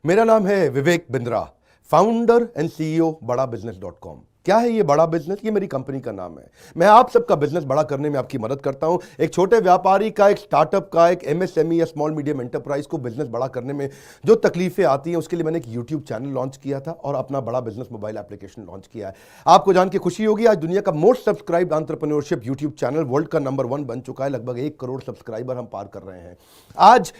मेरा नाम है Vivek Bindra, founder and CEO बड़ा बिजनेस .com। क्या है ये बड़ा बिजनेस? ये मेरी कंपनी का नाम है। मैं आप सबका बिजनेस बड़ा करने में आपकी मदद करता हूं। एक छोटे व्यापारी का, एक स्टार्टअप का, एक एमएसएमई या स्मॉल मीडियम एंटरप्राइज को बिजनेस बड़ा करने में जो तकलीफें आती हैं, उसके लिए मैंने एक यूट्यूब चैनल लॉन्च किया था और अपना बड़ा बिजनेस मोबाइल एप्लीकेशन लॉन्च किया है। आपको जान के खुशी होगी, आज दुनिया का most subscribed entrepreneurship YouTube channel world का नंबर 1 बन चुका है। लगभग 1 करोड़ सब्सक्राइबर हम पार कर रहे हैं। आज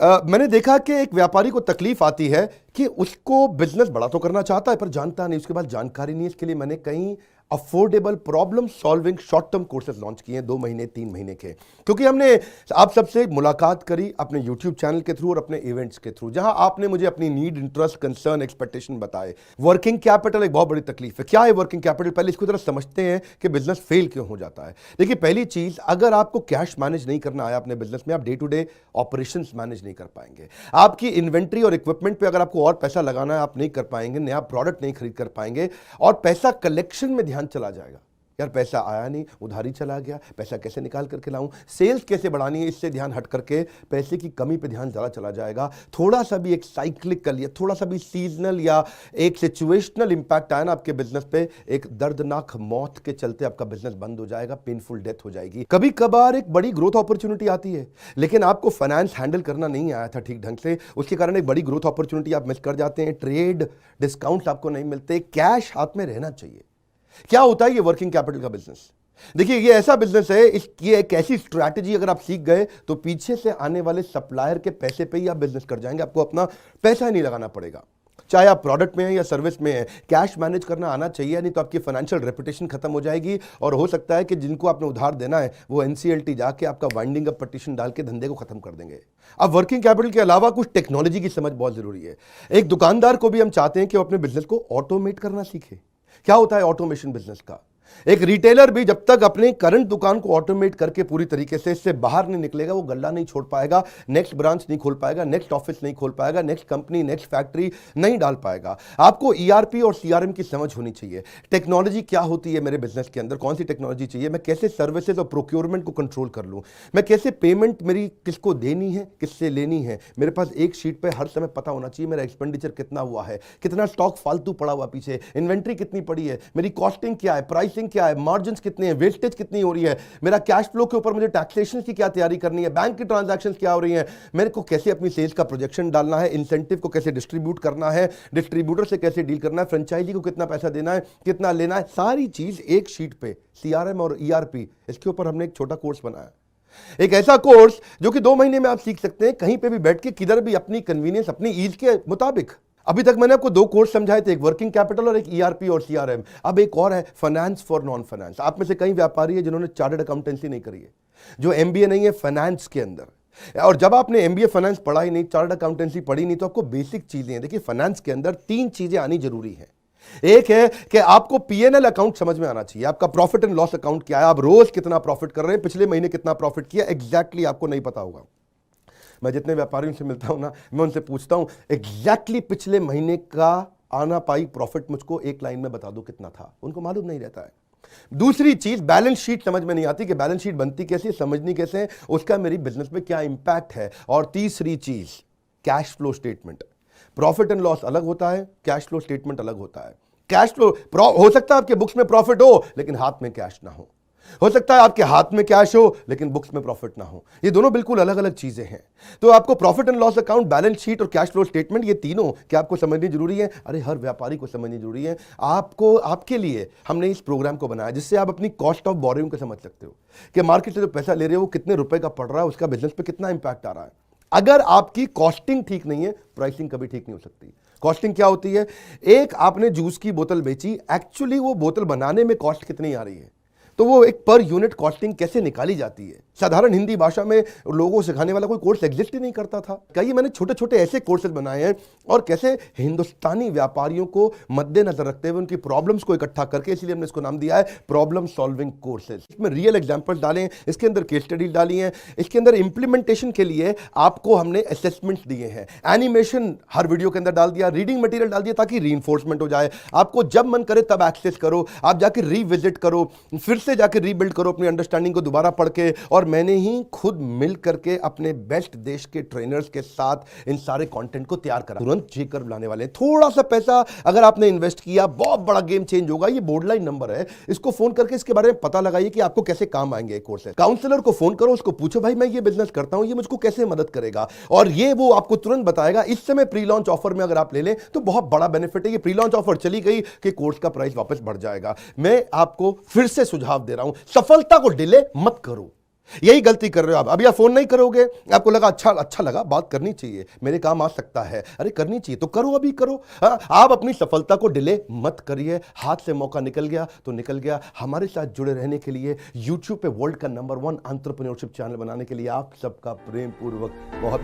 मैंने देखा कि एक व्यापारी को तकलीफ आती है कि उसको बिजनेस बड़ा तो करना चाहता है पर जानता नहीं, उसके पास जानकारी नहीं है। इसके लिए मैंने कई affordable problem solving short term courses launch किए हैं 2 महीने 3 महीने के, क्योंकि हमने आप सबसे मुलाकात करी अपने यूट्यूब चैनल के थ्रू और अपने इवेंट्स के थ्रू, जहां आपने मुझे अपनी नीड, इंटरेस्ट, कंसर्न, एक्सपेक्टेशन बताए। वर्किंग कैपिटल एक बहुत बड़ी तकलीफ है। क्या है वर्किंग कैपिटल? पहले इसको जरा समझते हैं कि बिजनेस फेल क्यों हो जाता है। देखिए, पहली चीज, अगर आपको कैश मैनेज नहीं करना आया अपने बिजनेस में, आप day to day operations manage नहीं कर पाएंगे। आपकी इन्वेंट्री और इक्विपमेंट पे अगर आपको और पैसा लगाना है, आप नहीं कर पाएंगे। नया प्रोडक्ट नहीं खरीद कर पाएंगे और पैसा कलेक्शन में ध्यान चला जाएगा। यार पैसा आया नहीं, उधारी चला गया, पैसा कैसे निकाल करके लाऊं, सेल्स कैसे बढ़ानी है, इससे ध्यान हट करके पैसे की कमी पे ध्यान ज़्यादा चला जाएगा। थोड़ा सा भी एक साइक्लिकल या थोड़ा सा भी सीजनल या एक सिचुएशनल इंपैक्ट आया ना आपके बिजनेस पे, एक दर्दनाक मौत के चलते आपका बिजनेस बंद हो जाएगा, पेनफुल डेथ हो जाएगी। कभी कभार एक बड़ी ग्रोथ अपॉर्चुनिटी आती है, लेकिन आपको फाइनेंस हैंडल करना नहीं आया था ठीक ढंग से, उसके कारण एक बड़ी ग्रोथ अपॉर्चुनिटी आप मिस कर जाते हैं। ट्रेड डिस्काउंट्स आपको नहीं मिलते, कैश हाथ में रहना चाहिए। क्या होता है ये वर्किंग कैपिटल का बिजनेस? देखिए, ये ऐसा बिजनेस है, ये एक ऐसी स्ट्रैटेजी अगर आप सीख गए तो पीछे से आने वाले सप्लायर के पैसे पे ही आप बिजनेस कर जाएंगे। आपको अपना पैसा ही नहीं लगाना पड़ेगा, चाहे आप प्रोडक्ट में है या सर्विस में है। कैश मैनेज करना आना चाहिए, नहीं तो आपकी फाइनेंशियल रेपुटेशन खत्म हो जाएगी और हो सकता है कि जिनको आपने उधार देना है वो एनसीएलटी जाके आपका वाइंडिंग अप पटिशन डाल के धंधे को खत्म कर देंगे। अब वर्किंग कैपिटल के अलावा कुछ टेक्नोलॉजी की समझ बहुत जरूरी है। एक दुकानदार को भी हम चाहते हैं कि वो अपने बिजनेस को ऑटोमेट करना सीखे। क्या होता है ऑटोमेशन बिजनेस का? एक रिटेलर भी जब तक अपने करंट दुकान को ऑटोमेट करके पूरी तरीके से इससे बाहर नहीं निकलेगा, वो गल्ला नहीं छोड़ पाएगा, नेक्स्ट ब्रांच नहीं खोल पाएगा, नेक्स्ट ऑफिस नहीं खोल पाएगा, नेक्स्ट कंपनी, नेक्स्ट फैक्ट्री नहीं डाल पाएगा। आपको ईआरपी और सीआरएम की समझ होनी चाहिए। टेक्नोलॉजी क्या होती है मेरे बिजनेस के अंदर, कौन सी टेक्नोलॉजी चाहिए, मैं कैसे सर्विसेज और प्रोक्योरमेंट को कंट्रोल कर लूं, मैं कैसे पेमेंट मेरी किसको देनी है, किससे लेनी है। मेरे पास एक शीट पे हर समय पता होना चाहिए मेरा एक्सपेंडिचर कितना हुआ है, कितना स्टॉक फालतू पड़ा हुआ पीछे, इन्वेंट्री कितनी पड़ी है, मेरी कॉस्टिंग क्या है, प्राइसिंग क्या है, मार्जिन कितने हैं, वेस्टेज कितनी हो रही है, मेरा कैश फ्लो के ऊपर मुझे टैक्सेशन की क्या तैयारी करनी है, बैंक की ट्रांजैक्शंस क्या हो रही हैं, मेरे को कैसे अपनी सेल्स का प्रोजेक्शन डालना है, इंसेंटिव को कैसे डिस्ट्रीब्यूट करना है, डिस्ट्रीब्यूटर से कैसे डील करना है, फ्रेंचाइजी को कितना पैसा देना है, कितना लेना है, सारी चीज एक शीट पे, सीआरएम और ईआरपी, इसके ऊपर हमने एक छोटा कोर्स बनाया। एक ऐसा कोर्स जो कि 2 महीने में आप सीख सकते हैं, कहीं पे भी बैठ के, किधर भी, अपनी कन्वीनियंस, अपनी ईज के मुताबिक। अभी तक मैंने आपको 2 कोर्स समझाए थे, एक वर्किंग कैपिटल और एक ईआरपी और सीआरएम। अब एक और है, फाइनेंस फॉर नॉन फाइनेंस। आप में से कई व्यापारी है जिन्होंने चार्टर्ड अकाउंटेंसी नहीं करी है, जो एमबीए नहीं है फाइनेंस के अंदर। और जब आपने एमबीए फाइनेंस पढ़ा ही नहीं, चार्टर्ड अकाउंटेंसी पढ़ी नहीं, तो आपको बेसिक चीजें हैं। देखिए, फाइनेंस के अंदर 3 चीजें आनी जरूरी है। एक है कि आपको पीएनएल अकाउंट समझ में आना चाहिए, आपका प्रॉफिट एंड लॉस अकाउंट क्या है, आप रोज कितना प्रॉफिट कर रहे हैं, पिछले महीने कितना प्रॉफिट किया, एग्जैक्टली आपको नहीं पता होगा। मैं जितने व्यापारियों से मिलता हूं ना, मैं उनसे पूछता हूं एग्जैक्टली पिछले महीने का आना पाई प्रॉफिट मुझको एक लाइन में बता दो कितना था, उनको मालूम नहीं रहता है। दूसरी चीज, बैलेंस शीट समझ में नहीं आती कि बैलेंस शीट बनती कैसे, समझनी कैसे, उसका मेरी बिजनेस में क्या इंपैक्ट है। और तीसरी चीज, cash flow statement. Profit and loss अलग होता है, कैश फ्लो स्टेटमेंट अलग होता है। कैश फ्लो हो सकता है आपके बुक्स में प्रॉफिट हो लेकिन हाथ में कैश ना हो सकता है आपके हाथ में कैश हो लेकिन बुक्स में प्रॉफिट ना हो। ये दोनों बिल्कुल अलग अलग चीजें हैं। तो आपको profit and loss account, balance sheet और कैश फ्लो स्टेटमेंट, ये तीनों क्या आपको समझनी जरूरी है? अरे हर व्यापारी को समझनी जरूरी है। आपको, आपके लिए हमने इस प्रोग्राम को बनाया जिससे आप अपनी कॉस्ट ऑफ बोरोइंग को समझ सकते हो कि मार्केट से जो पैसा ले रहे हो वो कितने रुपए का पड़ रहा है, उसका बिजनेस पे कितना इंपैक्ट आ रहा है। अगर आपकी कॉस्टिंग ठीक नहीं है, प्राइसिंग कभी ठीक नहीं हो सकती। कॉस्टिंग क्या होती है? एक आपने जूस की बोतल बेची, एक्चुअली वो बोतल बनाने में कॉस्ट कितनी आ रही है, तो वो एक पर यूनिट कॉस्टिंग कैसे निकाली जाती है। साधारण हिंदी भाषा में लोगों को सिखाने वाला कोई कोर्स एग्जिस्ट ही नहीं करता था। कई मैंने छोटे छोटे ऐसे कोर्सेज बनाए हैं और कैसे हिंदुस्तानी व्यापारियों को मद्देनजर रखते हुए उनकी प्रॉब्लम्स को इकट्ठा करके, इसलिए हमने इसको नाम दिया है प्रॉब्लम सॉल्विंग कोर्सेज। इसमें रियल एग्जांपल्स डाले हैं, इसके अंदर केस स्टडी डाली हैं, इसके अंदर इंप्लीमेंटेशन के लिए आपको हमने असेसमेंट्स दिए हैं, एनिमेशन हर वीडियो के अंदर डाल दिया, रीडिंग मटेरियल डाल दिया ताकि रीइंफोर्समेंट हो जाए। आपको जब मन करे तब एक्सेस करो, आप जाके रिविजिट करो, फिर से जाके रीबिल्ड करो अपनी अंडरस्टैंडिंग को दोबारा पढ़ के। और मैंने ही खुद मिल करके अपने बेस्ट देश के ट्रेनर्स के साथ इन सारे कंटेंट को तैयार करा। तुरंत जी कर्व लाने वाले हैं। थोड़ा सा पैसा अगर आपने इन्वेस्ट किया, बहुत बड़ा गेम चेंज होगा। ये बोर्डलाइन नंबर है, इसको फोन करके इसके बारे में पता लगाइए कि आपको कैसे काम आएंगे कोर्स है। काउंसलर को फोन करो, उसको पूछो भाई मैं ये बिजनेस करता हूं, ये मुझको कैसे मदद करेगा, और ये वो आपको तुरंत बताएगा। इस समय प्री लॉन्च ऑफर में अगर आप ले लें तो बहुत बड़ा बेनिफिट है। ये प्री लॉन्च ऑफर चली गई कि कोर्स का प्राइस वापस बढ़ जाएगा। मैं आपको फिर से सुझाव दे रहा हूं, सफलता को डिले मत करो। यही गलती कर रहे हो आप। अभी आप फोन नहीं करोगे, आपको लगा अच्छा लगा, बात करनी चाहिए, मेरे काम आ सकता है, अरे करनी चाहिए तो करो, अभी करो। आप अपनी सफलता को डिले मत करिए। हाथ से मौका निकल गया तो निकल गया। हमारे साथ जुड़े रहने के लिए, यूट्यूब पे वर्ल्ड का नंबर 1 एंटरप्रेन्योरशिप चैनल बनाने के लिए आप सबका प्रेम पूर्वक बहुत